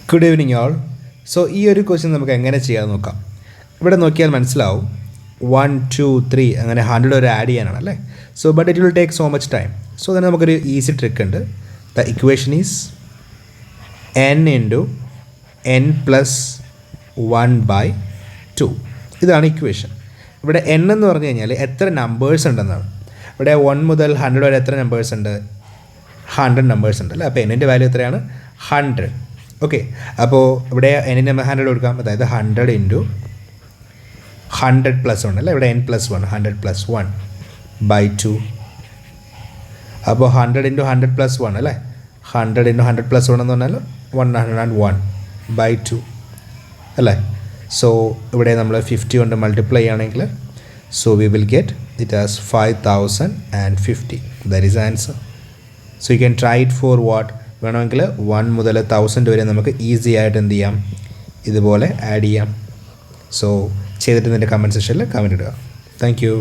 Good evening all. So ഈ ഒരു question നമുക്ക് എങ്ങനെ ചെയ്യാമെന്ന് നോക്കാം. ഇവിടെ നോക്കിയാൽ മനസ്സിലാവും 1 2 3 അങ്ങനെ 100 ഒരു ആഡ് ചെയ്യാനാണ് അല്ലേ. So but it will take so much time. So തന്നെ നമുക്കൊരു ഈസി ട്രിക്ക് ഉണ്ട്. The equation is n into n plus 1/2. ഇതാണ് ഇക്വേഷൻ. ഇവിടെ n എന്ന് പറഞ്ഞു കഴിഞ്ഞാൽ എത്ര നമ്പേഴ്സ് ഉണ്ടെന്നാണ്. ഇവിടെ 1 മുതൽ 100 വരെ എത്ര നമ്പേഴ്സ് ഉണ്ട്? 100 നമ്പേഴ്സ് ഉണ്ട് അല്ലേ. അപ്പോൾ എന്നിൻ്റെ വാല്യൂ എത്രയാണ്? 100. ഓക്കെ, അപ്പോൾ ഇവിടെ എന്നിന് നമ്മൾ 100 കൊടുക്കാം. അതായത് 100 ഇൻറ്റു 100 പ്ലസ് 1 അല്ലേ. ഇവിടെ n പ്ലസ് 1 100 പ്ലസ് 1/2. അപ്പോൾ 100 ഇൻറ്റു 100 പ്ലസ് 1 അല്ലേ. 100 ഇൻറ്റു 100 പ്ലസ് 1 എന്ന് പറഞ്ഞാൽ 101/2 അല്ലേ. സോ ഇവിടെ നമ്മൾ 50 കൊണ്ട് മൾട്ടിപ്ലൈ ചെയ്യുകയാണെങ്കിൽ so we will get it as 5050. That is answer. So you can try it for what വേണമെങ്കിൽ 1 മുതൽ 1000 വരെ നമുക്ക് ഈസി ആയിട്ട് എന്ത് ചെയ്യാം, ഇതുപോലെ ആഡ് ചെയ്യാം. സോ ചെയ്തിട്ട് നിൻ്റെ കമൻറ്റ് സെക്ഷനിൽ കമൻറ്റ് ഇടുക. Thank you.